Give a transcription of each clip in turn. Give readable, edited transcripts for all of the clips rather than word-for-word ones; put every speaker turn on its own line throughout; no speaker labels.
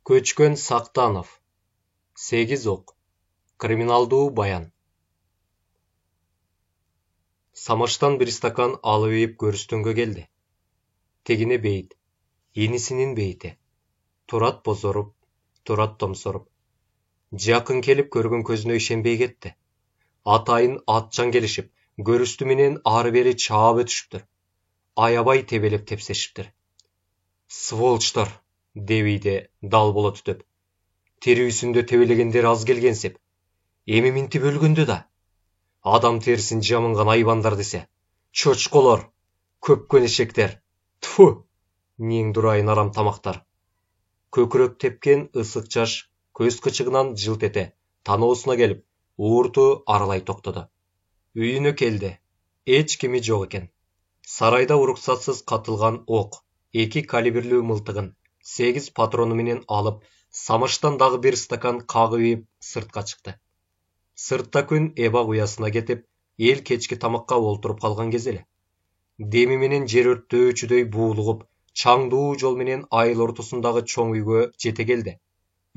Көчкөн Сактанов. 8 ok. Криминалдуу баян. Самаштан bir стакан алып ийип көрүстөнгө келди. Тегине бейит. Енисинин бейити. Турат бозоруп, турат томсоруп. Жакын келип көргөн көзүнө ишенбей кетти. Атайын атчан келишип, көрүстү менен ары бери чаап өтүшүптүр. Аябай тебелеп тепсешиптир. Сволочтор, дебийди дал боло түтүп. Терүүсүндө тебелегендер аз келгенсип. Эми минтип өлгөндө да. Адам терисин жамынган айбандар десе. Чочколор, көпкөн эшектер. Тфу! Нең дурайын арам тамактар. Көкүрөк тепкен ысык жаш көз кычыгынан жылт эте, таноосуна келип, уурту аралай токтоду. Үйүнө келди. Эч кими жок экен. Сарайда уруксатсыз катылган ок, 2 калибрлүү мылтыгын, 8 патрону менен алып, Самаштан дагы bir стакан кагып ийип сыртка чыкты. Сыртта күн эбак уясына кетип, эл кечки тамакка олтуруп калган кез эле. Деми менен жер өрттөөчүдөй буулугуп, чаңдуу жол менен айыл ортосундагы чоң үйгө жете келди.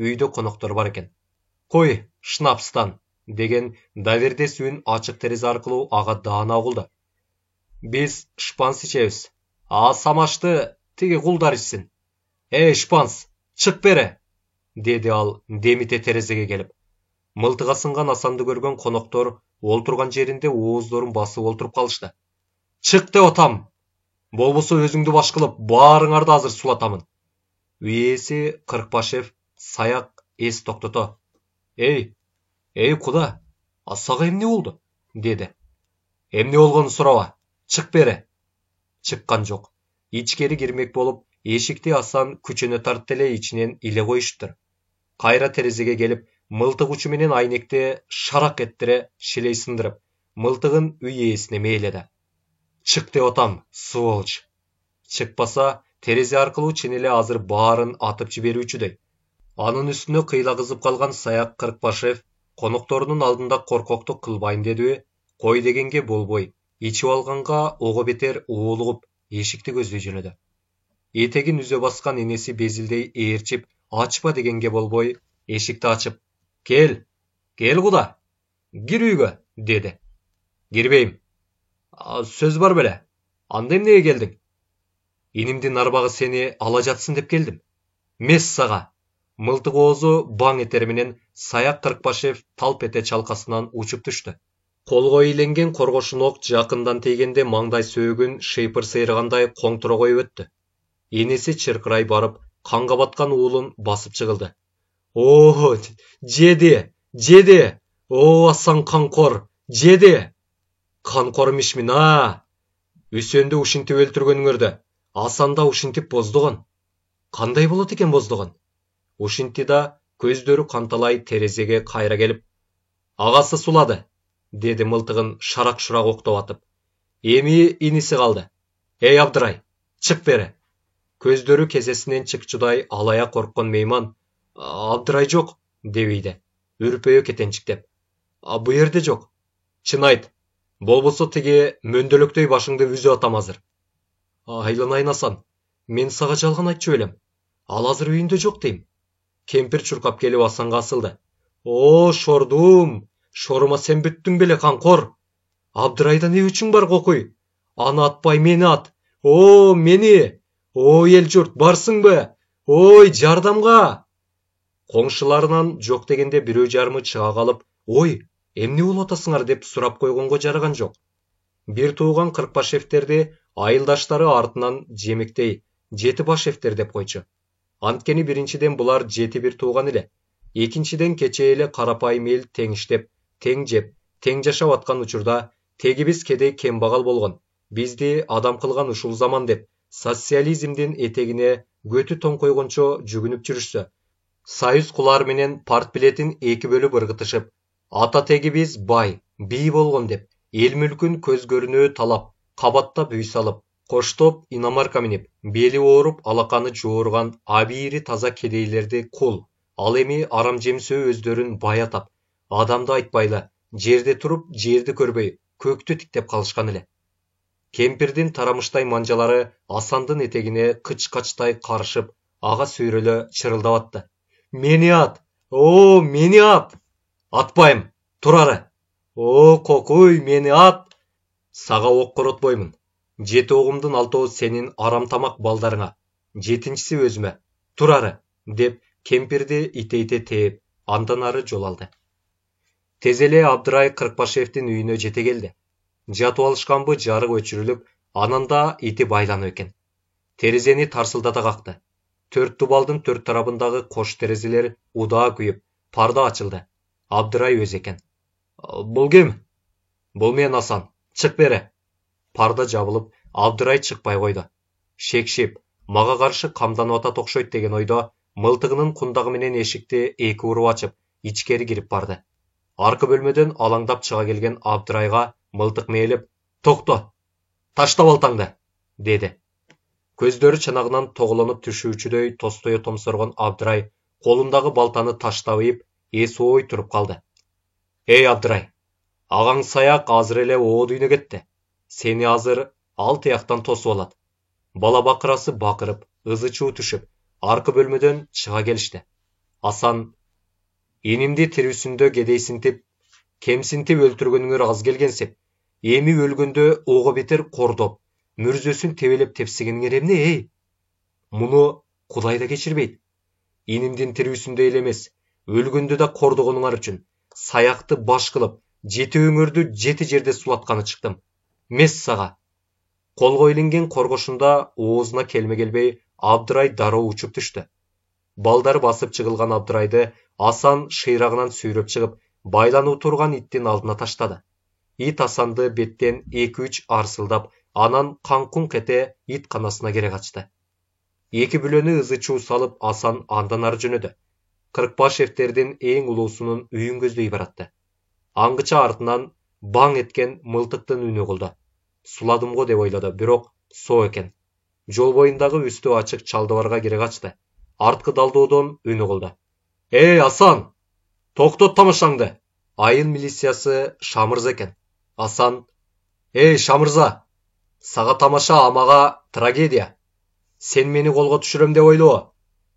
Үйдө коноктор бар экен. Кой, шнапстан, деген давердес үн ачык терезе аркылуу ага даана угулду. Биз шпанс ичебиз. А Самашты тиги кулдар ичсин. Шпанс, чык бере, деди ал демите терезеге келип. Мылтыга сынган Асанды көргөн коноктор олтурган жеринде ооздорун басып олтуруп калышты. Чык деп атам. Болбосо өзүңдү баш кылып, баарыңарды азыр сулатамын. Үй ээси Кыркбашев саяк эс токтото. Куда? Сага эмне болду? Деди. Эмне болгонун сураба. Чык бере. Чыккан жок. Ичкери кирмек болуп, эшикти Асан күчөнө тартты эле ичинен иле коюштур. Кайра терезеге келип, мылтык учу менен айнекти шарак эттире шилей сындырып, мылтыгын үй ээсине мээледи. Чык деп атам, сволочь. Чыкпаса, терезе аркылуу чын эле азыр баарын атып жиберүүчүдөй. Анын үстүнө кыйла кызып калган саяк Кыркбашев конокторунун алдында коркоктук кылбайын дедиби, кой дегенге болбой, ичип алганга ого бетер уулугуп, эшикти көздөй жөнөдү. Этегин үзө баскан энеси безилдей ээрчип, ачпа дегенге болбой, эшикти ачып, кел куда, кир үйгө, деди. Кирбейм. Сөз бар беле, анда эмнеге келдиң? Инимдин арбагы сени ала жатсын деп келдим. Мес сага. Мылтык оозу баң этери менен саяк Кыркбашев талп эте чалкасынан учуп түштү. Колго ийленген коргошун ок жакындан тийгенде маңдай сөөгүн шыйпыр сыйрагандай коңтура коюп өттү. Энеси чыркырай барып, канга баткан уулун басып чыгылды. Жеди! Асан канкор, жеди! Канкор имишмин, Үсөндү ушинтип өлтүргөнүңөрдө, Асанда ушинтип боздогон. Кандай болот экен боздогон? Ушинти да көздөрү канталай терезеге кайра келип, агасы сулады, деди мылтыгын шарак-шурак октоп атып. Эми иниси калды. Абдырай, чык бере. Көздөрү кезесинен чыкчудай алая корккон мейман, Абдырай жок, дебейди, үрпөйө кетенчиктеп. Бу жерде жок. Чын айт, болбосо тиги мөндөлөктөй башыңды үзүп атам азыр. Айланайын Асан, мен сага жалган айтчу элем. Ал азыр үйүндө жок дейм. Кемпир чуркап келип Асанга асылды. Шордум, шорума сен бүттүң беле канкор. Абдырайда не үчүң бар кокуй? Аны атпай мени ат. Мени! Эл журт, барсыңбы? Жардамга! Коңшуларынан жок дегенде бирөө жарымы чыга калып, эмне болуп атасыңар деп сурап койгонго жараган жок. Бир тууган Кыркбашевтерди айылдаштары артынан жемектей, Жетибашевтер деп койчу. Анткени биринчиден булар жети бир тууган эле. Экинчиден кечээ эле карапайым эл тең иштеп, тең жеп, тең жашап аткан учурда тегибиз кедей кембагал болгон, бизди адам кылган ушул заман деп, социализмдин этегине көтү тоң койгончо жүгүнүп жүрүшсө, союз кулар менен партбилетин эки бөлүп ыргытышып, ата тегибиз бай, бий болгон деп, эл мүлкүн көз көрүнөө талап, кабаттап үй салып, коштоп иномарка минип, бели ооруп алаканы жоорган абийири таза кедейлерди кул, ал эми арам жемсөө өздөрүн бай атап, адамды айтпайлы, жерде туруп, жерди көрбөй, көктү тиктеп калышкан эле. Кемпирдин тарамыштай манжалары Асандын этегине кыч-качтай карышып, ага сүйрөлө чырылдап атты. Meni at. O, meni at. Атпайым, тұр ары. О, қоқуй, мені ат. Саға оқ құротпоймын. 7 оғымдың 6-ы сенің арамтамақ балдарыңа. 7-шісі өзіме. Тұр ары, деп кемпірді ите-ите тейіп, андан ары жол алды. Тезеле Абдырай Қырықбашевтің үйіне жете келді. Жату алышқан бұ жарық өчіріліп, ананда ити байланып екен. Терезені тарсылдата қақты. 4 дубалдың 4 тарабындағы қош терезелер удаа күйіп, парда açılды. Абдырай өз екен. Бұл кем? Бұл мен Асан. Чық бері. Парда жабылып, Абдырай шықпай қойды. Шекшеп, маға қаршы қамдан ота тоқшойд деген ойда, мылтығының құндағы менен ешікті екі ұру açып, ичкері кіріп барды. Арқы бөлмеден алаңдап шыға келген Абдырайға мылтық мейліп, тоқта, ташта балтаңды, деді. Көздері чанағынан тоғылынып түшүүчүдөй тостойы томсорған Абдырай қолындағы балтаны таштабайып, есі ой тұрып қалды. Ей Абдырай, ағаң саяқ азыр еле оодүйіне кетті. Сені азыр ал тияқтан тосып алады. Бала бақырасы бақырып, ызы чуу түшіп, арқы бөлмеден шыға келішті. Асан, енімде терісінде кедейсінтіп, кемсінтіп өлтіргеніңер аз келгенсеп, еми өлгенде оғы бетер қордоп, мүрзөсін тебелеп тепсігеніңер емне, ей? Мұны Құдай да кешірбейді. Енімден терісінде елемес, өлгенде да қордығыныңар үшін, саяқты баш қылып, 7 өңірді 7 жерде сулатқаны шықтым. Мес саға. Қолға ілінген қорғышында оғызына келме келбей, Абдырай дару ұшып түшті. Балдар басып чығылған Абдырайды Асан ширағынан сүйреп шығып, байлану тұрған иттен алдына таштады. Ит Асанды беттен 2-3 арсылдап, анан қанқұн кете ит қанасына кере қачты. Екі бүлені ызы чуу салып, Асан андан ары жөнөдү. Қырықбашевтерден ең ұлусунун үйін көздөй баратты. Аңгыча артынан баң еткен мылтықтың үні қылды. Суладым го деп ойлады, бирок соо екен. Жол бойындағы үсті ачык чалдыбарға кере қачты. Артқы далдоодон үні қылды. Эй, Асан! Тоқтот тамашаңды! Айыл милициясы Шамырза екен. Асан, эй, Шамырза! Саға тамаша амаға трагедия. Сен мені қолға түшірем деп ойлоо.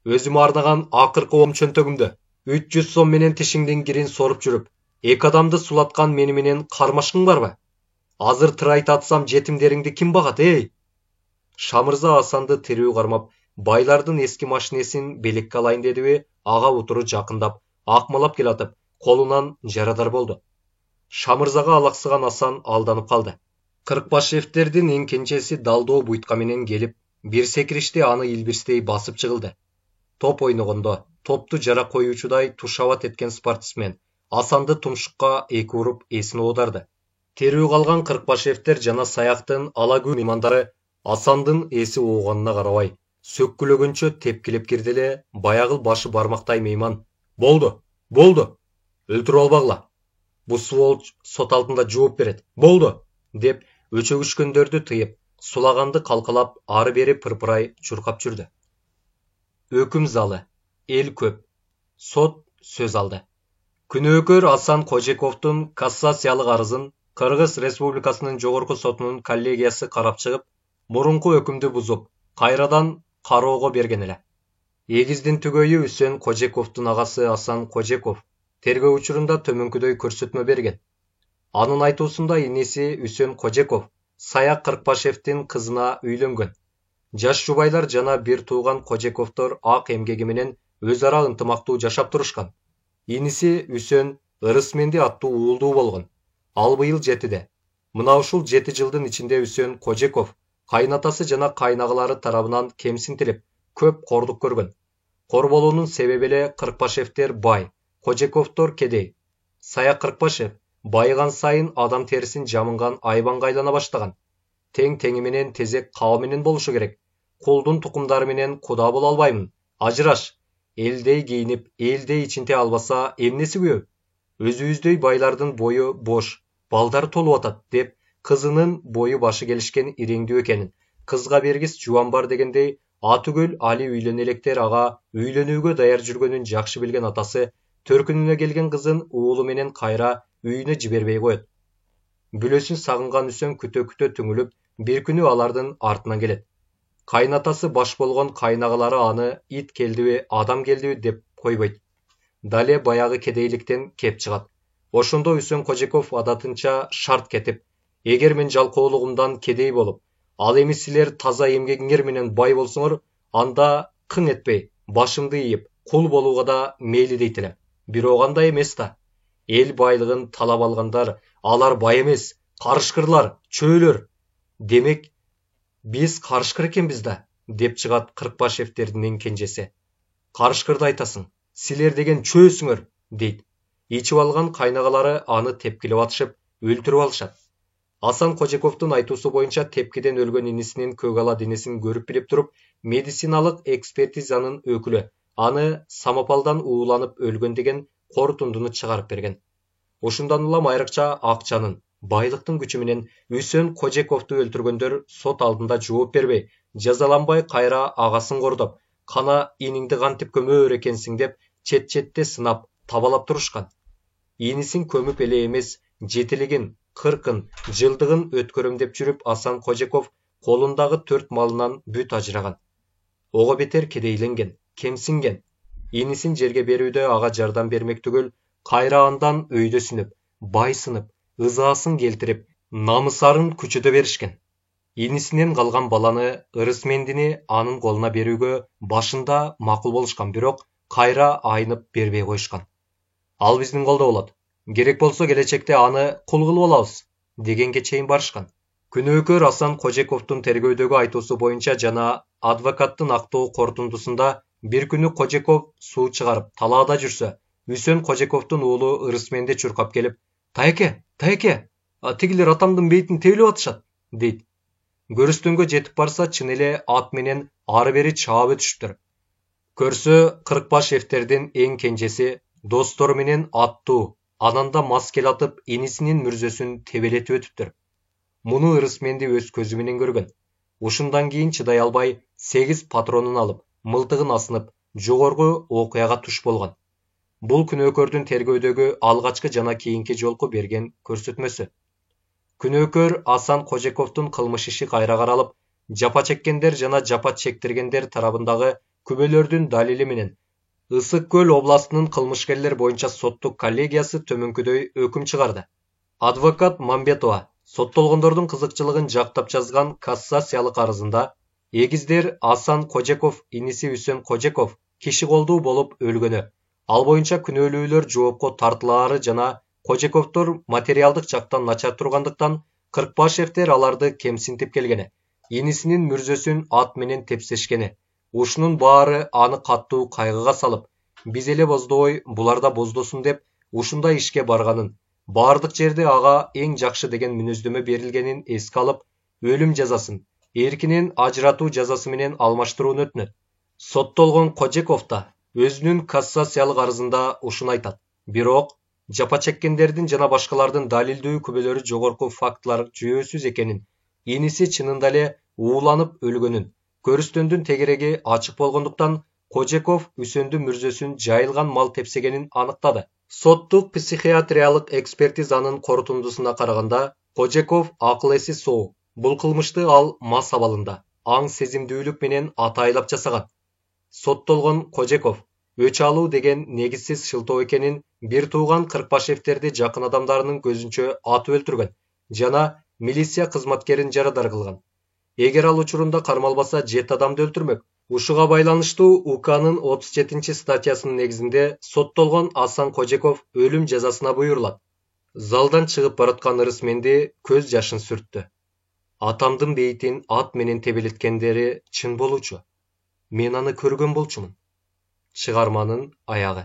Өзіме арнаған ақырқы ом чөнтөгүмдө 300 сом менен тишиңден кирин соруп жүрүп, 2 адамды сулаткан мени менен кармашкың барбы? Азыр тырайт атсам жетимдериңди ким багат, эй? Шамырза Асанды тирүү кармап, байлардын эски машинесин белекке алайын дедиби, ага утуру жакындап, акмалап келатып, колунан жарадар болду. Шамырзага алаксыган Асан алданып калды. Кырыкбашевтердин эң кенжеси далдоо буйтка менен келип, бир секириште аны илбирстей басып чыгылды. Топ ойногондо, топту жара коюучудай тушабат эткен спортсмен Асанды тумшукка эки уруп эсин оодарды. Терүү калган Кырыкбашевтер жана саяктын алагүн имандары Асандын эси ооганына карабай, сөккүлөгөнчө тепкилеп кирди эле, баягыл башы бармактай мейман. Болду, өлтүрүп албагыла. Бу сволочь сот алдында жооп берет. Болду, деп өчөгүшкөндөрдү тыйып, сулаганды калкалап, ары бери пырпырай чуркап жүрдү. Өкүм залы, эл көп. Сот сөз алды. Күнөөкөр Асан Кожековдун кассациялык арызын Кыргыз Республикасынын жогорку сотунун коллегиясы карап чыгып, мурунку өкүмдү бузуп, кайрадан кароого берген эле. Эгиздин түгөйү Үсен Кожековдун агасы Асан Кожеков тергөө учурунда төмөнкүдөй көрсөтмө берген. Анын айтуусунда инеси Үсен Кожеков Саяк Кырыкбашевдин кызына үйлөнгөн. Жаш жубайлар жана бир тууган Кожековдор ак эмгеги менен өз ара ынтымактуу жашап турушкан. Иниси Үсен Ырысменди аттуу уулдуу болгон. Ал быйыл 7-де. Мына ушул 7 жылдын ичинде Үсен Кожеков кайнатасы жана кайнагылары тарабынан кемсинтилип, көп кордук көргөн. Корболуунун себеби эле Кырыкбашевдер бай, Кожековдор кедей. Саяк Кырыкбашев байыган сайын адам терисин жамынган айбанга айлана баштаган. Тең-теңи менен тезек каба менен болушу керек. Кулдун тукумдары менен куда боло албаймын. Ажыраш. Элдей кийинип, элдей ичинте албаса эмнеси көп? Өзүбүздөй байлардын бою бош, балдар толуп атат деп, кызынын бою башы келишкен иреңдүү экенин, кызга бергис жуан бар дегендей, атүгөл али үйлөнелектер ага үйлөнүүгө даяр жүргөнүн жакшы билген атасы төркүнүнө келген кызын уулу менен кайра үйүнө жибербей коет. Бүлөсүн сагынган Үсен күтө-күтө түңүлүп, бир күнү алардын артынан келет. Кайнатасы баш болгон кайнагалары аны ит келдиби, адам келдиби деп койбойт. Дале баягы кедейликтен кеп чыгат. Ошондо Үсөн Кожеков адатынча шарт кетип, эгер мен жалкоолугумдан кедей болуп, ал эми силер таза эмгегиңер менен бай болсоңор, анда кың этпей, башымды ийип, кул болууга да мейли дейт элем. Бирок андай эмес да. Эл байлыгын талап алгандар, алар бай эмес, карышкырлар, чөөлөр. Демек, биз карышкыр экенбиз да, деп чыгат Кыркбашевтердин эң кенжеси. Карышкырды айтасың, силер деген чөөсүңөр, дейт. Ичип алган кайнагалары аны тепкилеп атышып, өлтүрүп алышат. Асан Кожековдун айтуусу боюнча тепкиден өлгөн инисинин көк ала денесин көрүп билип туруп, медициналык экспертизанын өкүлү аны самопалдан ууланып өлгөн деген корутундуну чыгарып берген. Ушундан улам айрыкча акчанын, байлыктын күчү менен Үсөн Кожековду өлтүргөндөр сот алдында жооп бербей, жазаланбай кайра агасын кордоп, кана иниңди кантип көмөөр экенсиң деп чет-четте сынап, табалап турушкан. Инисин көмүп эле эмес, жетилигин, 40-ын, жылдыгын өткөрөм деп жүрүп Асан Кожеков колундагы 4 малынан бүт ажыраган. Ого бетер кедейленген, кемсинген. Инисин жерге берүүдө ага жардам бермек түгүл, кайра андан өйдөсүнүп, байсынып, ызаасын келтирип, намысарын күчөтө беришкен. Инисинен калган баланы ырысмендини анын колуна берүүгө башында макул болушкан, бирок кайра айнып бербей коюшкан. Ал биздин колдо болот. Керек болсо келечекте аны кул кылып алабыз, дегенге чейин барышкан. Күнөөкөр Асан Кожековдун тергөөдөгү айтуусу боюнча жана адвокаттын актоо корутундусунда бир күнү Кожеков суу чыгарып талаада жүрсө, Үсөн Кожековдун уулу ырысменди чуркап келип, тайке, тигилер атамдын бейтин тебилип атышат, дейт. Көрүстөнгө жетип барса, чын эле ат менен ары бери чаап өтүшүптүр. Көрсө Кыркбашевтердин эң кенжеси достору менен аттуу, ананда мас келатып инисинин мүрзөсүн тебелетип өтүптүр. Муну ырысменди өз көзү менен көргөн. Ушундан кийин чыдай албай 8 патронун алып, мылтыгын асынып, жогорку окуяга туш болгон. Бул күнөөкөрдүн тергөөдөгү алгачкы жана кийинки жолку берген көрсөтмөсү. Күнөөкөр Асан Кожековдун кылмыш иши кайра каралып, жапа чеккендер жана жапа чектиргендер тарабындагы күбөлөрдүн далили менен Ысык Көл областынын кылмышкерлер боюнча соттук коллегиясы төмөнкүдөй өкүм чыгарды. Адвокат Мамбетова соттолгондордун кызыкчылыгын жактап жазган кассациялык арызында эгиздер Асан Кожеков иниси Үсөн Кожеков киши колдуу болуп өлгөнү, ал боюнча күнөөлүүлөр жоопко тартылаары жана Кожековдор материалдык жактан начар тургандыктан Кыркбашевтер аларды кемсинтип келгени, инисинин мүрзөсүн ат менен тепсешкени, ушунун баары аны каттуу кайгыга салып, биз эле боздобой булар да боздосун деп ушундай ишке барганын, баардык жерде ага эң жакшы деген мүнөздөмө берилгенин эске алып, өлүм жазасын эркинен ажыратуу жазасы менен алмаштырууну өтүнөт. Соттолгон Кожеков да өзүнүн кассациялык арызында ушуну айтат. Бирок жапа чеккендердин жана башкалардын далилдүү күбөлөрү жогорку фактылар жүйөсүз экенин, иниси чынында эле ууланып өлгөнүн, көрүстөндүн тегереги ачык болгондуктан Кожеков Үсөндүн мүрзөсүн жайылган мал тепсегенин аныктады. Соттук психиатриялык экспертизанын корутундусуна караганда, Кожеков акыл эси соо. Бул кылмышты ал мас абалында, аң сезимдүүлүк менен атайлап жасаган. Соттолгон Кожеков өч алуу деген негизсиз шылтоо экенин бир тууган Кыркбашевтерди жакын адамдарынын көзүнчө атып өлтүргөн жана милиция кызматкерин жарадар кылган. Эгер ал учурунда кармалбаса 7 адамды өлтүрмөк. Ушуга байланыштуу УКнын 37-статьясынын негизинде соттолгон Асан Кожеков өлүм жазасына буйрулат. Залдан чыгып бараткан ырысменди көз жашын сүрттү. Атамдын бейтин ат менен тебелеткендери чын болчу. Мен аны көргөн болчумун. Чыгарманын аягы.